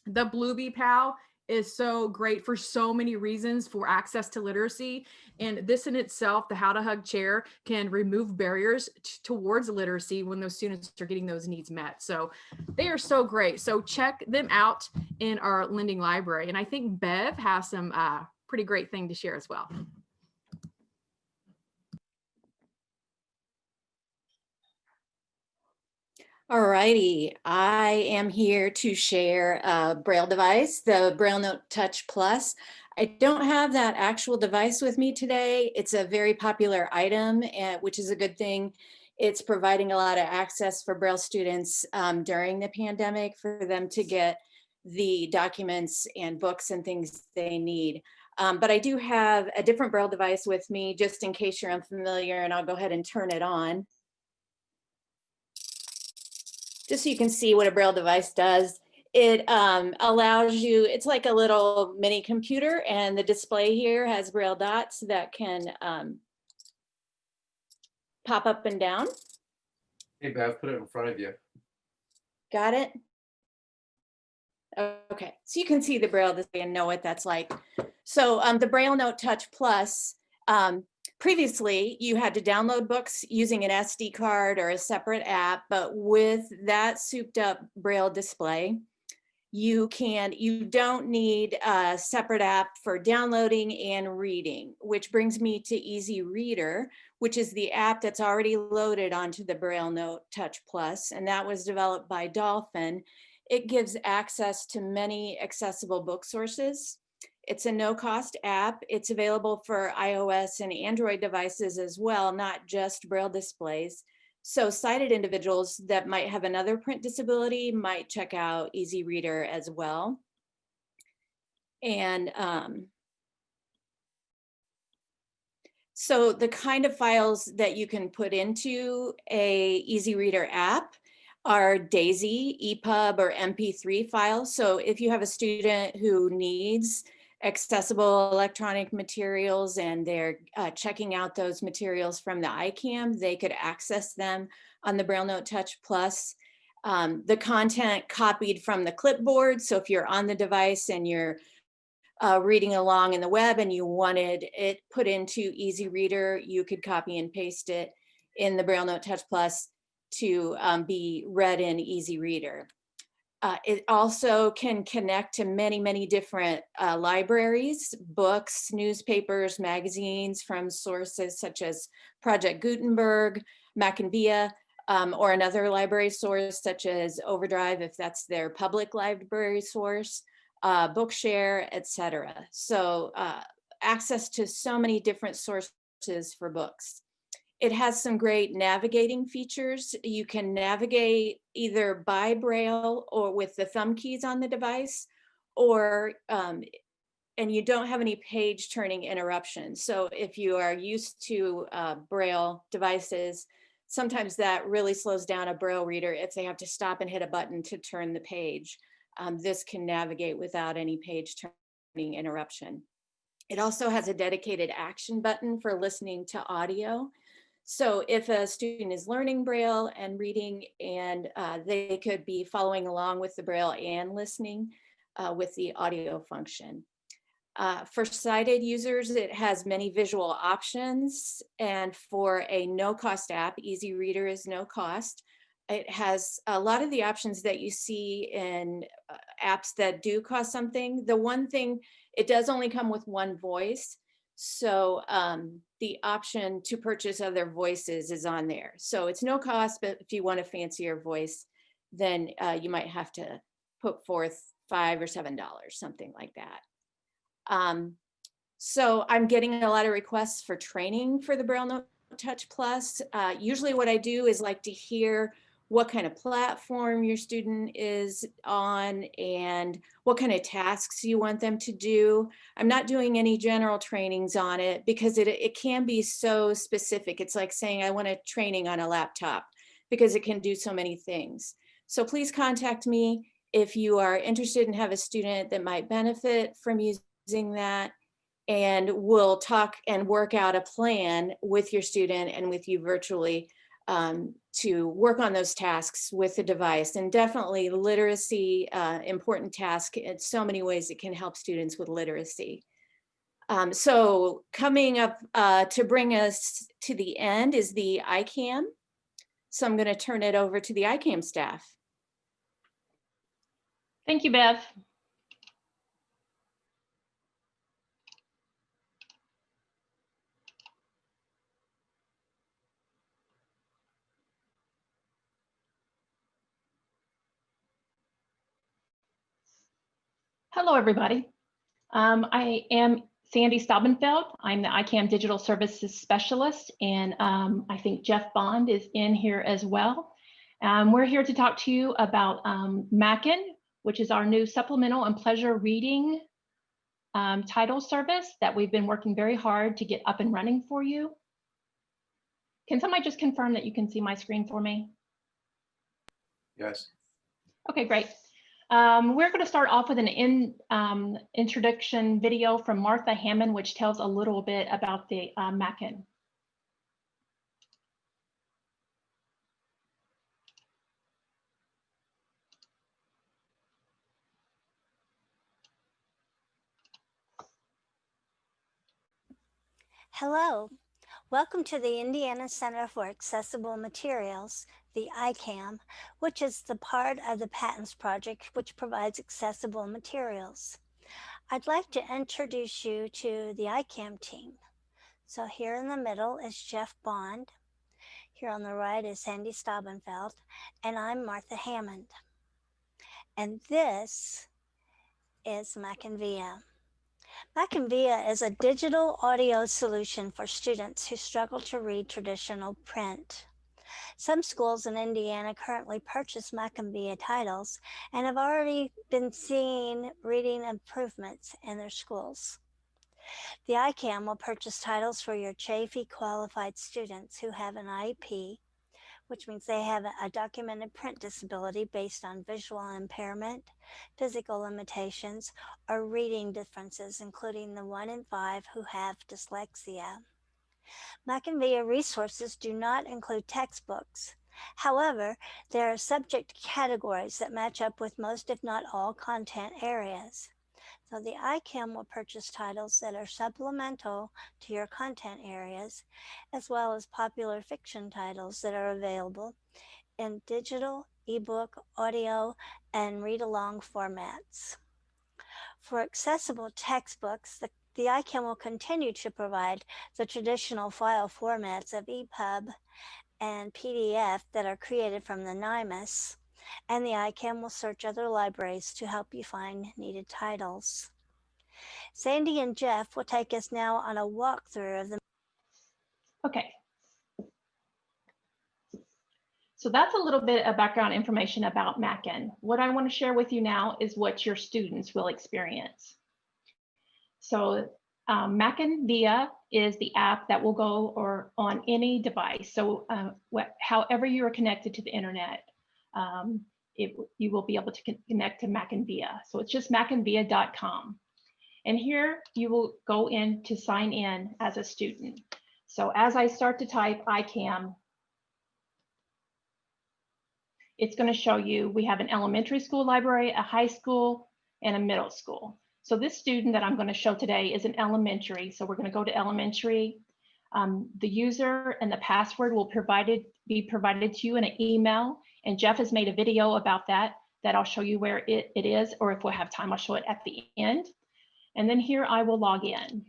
the Blueby Pal is so great for so many reasons for access to literacy. And this in itself, the How to Hug chair, can remove barriers towards literacy when those students are getting those needs met. So they are so great. So check them out in our lending library. And I think Bev has some pretty great thing to share as well. All righty, I am here to share a Braille device, the Braille Note Touch Plus. I don't have that actual device with me today. It's a very popular item, which is a good thing. It's providing a lot of access for Braille students during the pandemic for them to get the documents and books and things they need. But I do have a different Braille device with me just in case you're unfamiliar, and I'll go ahead and turn it on, just so you can see what a Braille device does. It allows you, it's like a little mini computer, and the display here has Braille dots that can pop up and down. Hey, Bev, put it in front of you. Got it? Okay, so you can see the Braille display and know what that's like. So the Braille Note Touch Plus, previously, you had to download books using an SD card or a separate app, but with that souped up Braille display, you don't need a separate app for downloading and reading, which brings me to Easy Reader, which is the app that's already loaded onto the Braille Note Touch Plus, and that was developed by Dolphin. It gives access to many accessible book sources. It's a no-cost app. It's available for iOS and Android devices as well, not just Braille displays. So sighted individuals that might have another print disability might check out Easy Reader as well. And so the kind of files that you can put into a Easy Reader app are DAISY, EPUB, or MP3 files. So if you have a student who needs accessible electronic materials and they're checking out those materials from the iCam, they could access them on the Braille Note Touch Plus. The content copied from the clipboard. So if you're on the device and you're reading along in the web and you wanted it put into Easy Reader, you could copy and paste it in the Braille Note Touch Plus to be read in Easy Reader. It also can connect to many, many different libraries, books, newspapers, magazines from sources such as Project Gutenberg, Mackinvia, or another library source such as Overdrive, if that's their public library source, Bookshare, etc. So access to so many different sources for books. It has some great navigating features. You can navigate either by Braille or with the thumb keys on the device, or, and you don't have any page turning interruptions. So if you are used to Braille devices, sometimes that really slows down a Braille reader if they have to stop and hit a button to turn the page. This can navigate without any page turning interruption. It also has a dedicated action button for listening to audio. So if a student is learning Braille and reading, and they could be following along with the Braille and listening with the audio function. For sighted users, it has many visual options. And for a no-cost app, Easy Reader is no cost. It has a lot of the options that you see in apps that do cost something. The one thing, it does only come with one voice. So the option to purchase other voices is on there. So it's no cost, but if you want a fancier voice, then you might have to put forth $5 or $7, something like that. So I'm getting a lot of requests for training for the Braille Note Touch Plus. Usually what I do is like to hear what kind of platform your student is on and what kind of tasks you want them to do. I'm not doing any general trainings on it because it can be so specific. It's like saying I want a training on a laptop because it can do so many things. So please contact me if you are interested and have a student that might benefit from using that, and we'll talk and work out a plan with your student and with you virtually to work on those tasks with the device. And definitely literacy, important task in so many ways it can help students with literacy. So coming up to bring us to the end is the ICAM. So I'm going to turn it over to the ICAM staff. Thank you, Bev. Hello, everybody. I am Sandy Staubenfeld. I'm the ICAM Digital Services Specialist, and I think Jeff Bond is in here as well. We're here to talk to you about Mackin, which is our new supplemental and pleasure reading title service that we've been working very hard to get up and running for you. Can somebody just confirm that you can see my screen for me? Yes. Okay, great. We're going to start off with an introduction video from Martha Hammond, which tells a little bit about the Mackin. Hello, welcome to the Indiana Center for Accessible Materials, the ICAM, which is the part of the Patents Project which provides accessible materials. I'd like to introduce you to the ICAM team. So here in the middle is Jeff Bond. Here on the right is Sandy Staubenfeld, and I'm Martha Hammond. And this is Mackin Via. Mackin Via is a digital audio solution for students who struggle to read traditional print. Some schools in Indiana currently purchase Mackin Via titles and have already been seeing reading improvements in their schools. The ICAM will purchase titles for your Chaffey qualified students who have an IEP, which means they have a documented print disability based on visual impairment, physical limitations, or reading differences, including the 1 in 5 who have dyslexia. Mackin Via resources do not include textbooks. However, there are subject categories that match up with most, if not all, content areas. So the ICAM will purchase titles that are supplemental to your content areas, as well as popular fiction titles that are available in digital, ebook, audio, and read-along formats. For accessible textbooks, the ICAM will continue to provide the traditional file formats of EPUB and PDF that are created from the NIMUS, and the ICAM will search other libraries to help you find needed titles. Sandy and Jeff will take us now on a walkthrough of the. Okay. So that's a little bit of background information about Mackin. What I want to share with you now is what your students will experience. So Mackin Via is the app that will go on any device. So however you are connected to the internet, you will be able to connect to Mackin Via. So it's just mackinvia.com. And here you will go in to sign in as a student. So as I start to type ICAM, it's going to show you we have an elementary school library, a high school, and a middle school. So this student that I'm going to show today is an elementary. So we're going to go to elementary. The user and the password will be provided to you in an email. And Jeff has made a video about that I'll show you where it is, or if we have time, I'll show it at the end. And then here I will log in.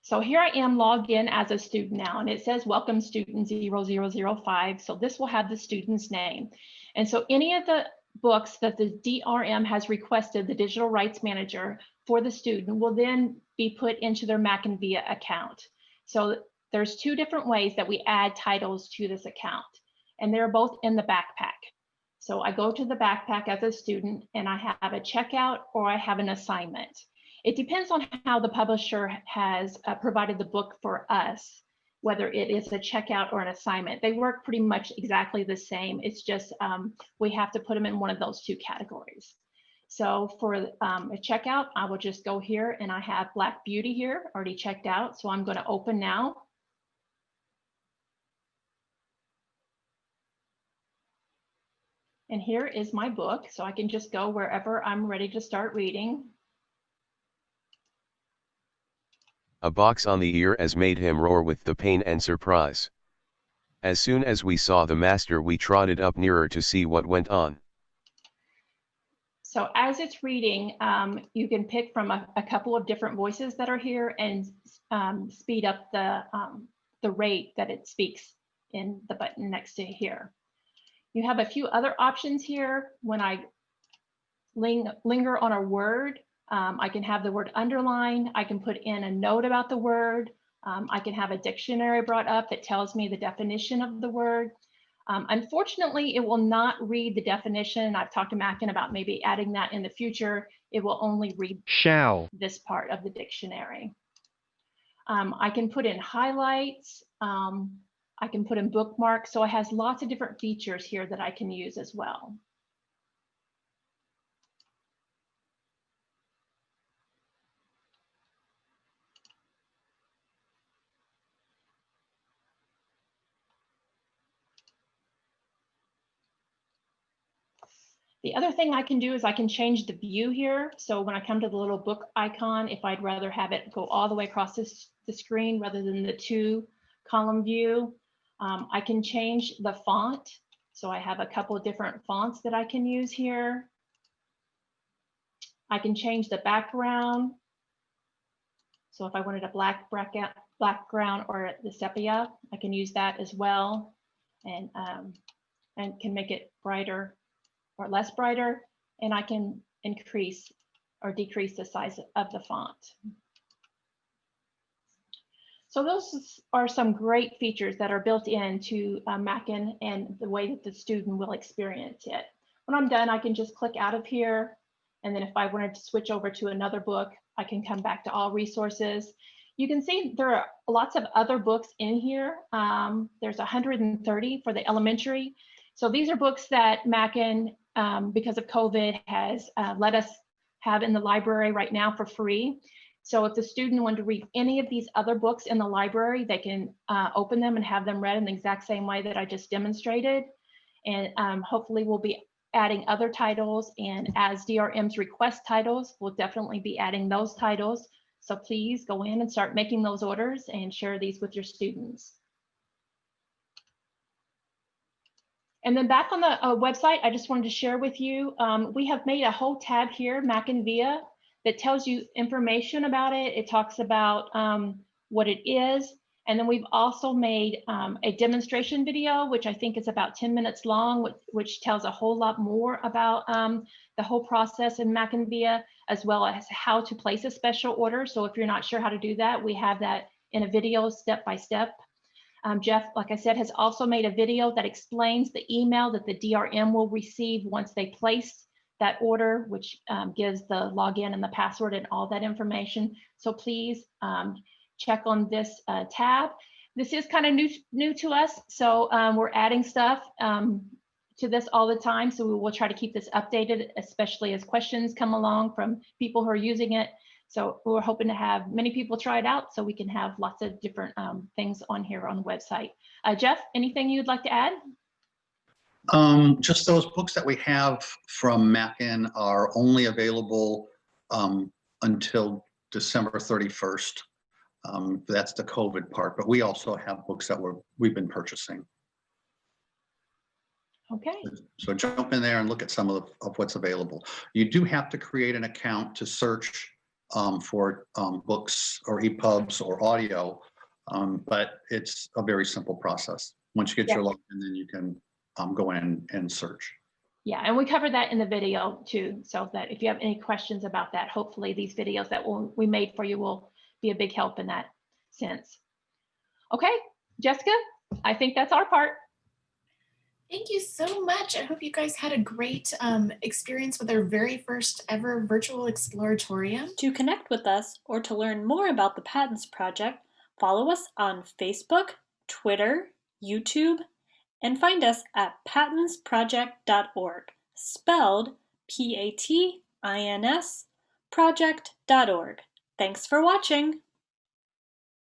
So here I am logged in as a student now, and it says welcome student 0005. So this will have the student's name. And so any of the books that the DRM has requested, the digital rights manager for the student, will then be put into their Mackin Via account. So there's two different ways that we add titles to this account, and they're both in the backpack. So I go to the backpack as a student and I have a checkout or I have an assignment. It depends on how the publisher has provided the book for us, whether it is a checkout or an assignment. They work pretty much exactly the same. It's just we have to put them in one of those two categories. So for a checkout, I will just go here and I have Black Beauty here already checked out. So I'm going to open now. And here is my book. So I can just go wherever I'm ready to start reading. A box on the ear as made him roar with the pain and surprise. As soon as we saw the master, we trotted up nearer to see what went on. So as it's reading, you can pick from a couple of different voices that are here and speed up the rate that it speaks in the button next to here. You have a few other options here. When I linger on a word, I can have the word underlined. I can put in a note about the word. I can have a dictionary brought up that tells me the definition of the word. Unfortunately, it will not read the definition. I've talked to Mackin about maybe adding that in the future. It will only read this part of the dictionary. I can put in highlights. I can put in bookmarks. So it has lots of different features here that I can use as well. The other thing I can do is I can change the view here. So when I come to the little book icon, if I'd rather have it go all the way across the screen rather than the 2-column view, I can change the font. So I have a couple of different fonts that I can use here. I can change the background. So if I wanted a black background or the sepia, I can use that as well, and can make it brighter or less brighter, and I can increase or decrease the size of the font. So those are some great features that are built into Mackin and the way that the student will experience it. When I'm done, I can just click out of here. And then if I wanted to switch over to another book, I can come back to all resources. You can see there are lots of other books in here. There's 130 for the elementary. So these are books that Mackin, because of COVID, has let us have in the library right now for free. So if the student wanted to read any of these other books in the library, they can open them and have them read in the exact same way that I just demonstrated. And hopefully we'll be adding other titles, and as DRMs request titles, we'll definitely be adding those titles. So please go in and start making those orders and share these with your students. And then back on the website, I just wanted to share with you, we have made a whole tab here, Mackin Via, that tells you information about it. It talks about what it is. And then we've also made a demonstration video, which I think is about 10 minutes long, which tells a whole lot more about the whole process in Mackin Via, as well as how to place a special order. So if you're not sure how to do that, we have that in a video step by step. Jeff, like I said, has also made a video that explains the email that the DRM will receive once they place that order, which gives the login and the password and all that information. So please check on this tab. This is kind of new to us, so we're adding stuff to this all the time. So we will try to keep this updated, especially as questions come along from people who are using it. So we're hoping to have many people try it out so we can have lots of different things on here on the website. Jeff, anything you'd like to add? Just those books that we have from Mackin are only available until December 31st. That's the COVID part, but we also have books that we've been purchasing. Okay. So jump in there and look at some of what's available. You do have to create an account to search for books or EPUBs or audio, but it's a very simple process. Once you get your login, then you can go in and search. Yeah, and we covered that in the video too, so that if you have any questions about that, hopefully these videos that we made for you will be a big help in that sense. Okay, Jessica, I think that's our part. Thank you so much. I hope you guys had a great experience with our very first ever virtual Exploratorium. To connect with us or to learn more about the Patents Project, follow us on Facebook, Twitter, YouTube, and find us at patentsproject.org, spelled P-A-T-I-N-S, project.org. Thanks for watching.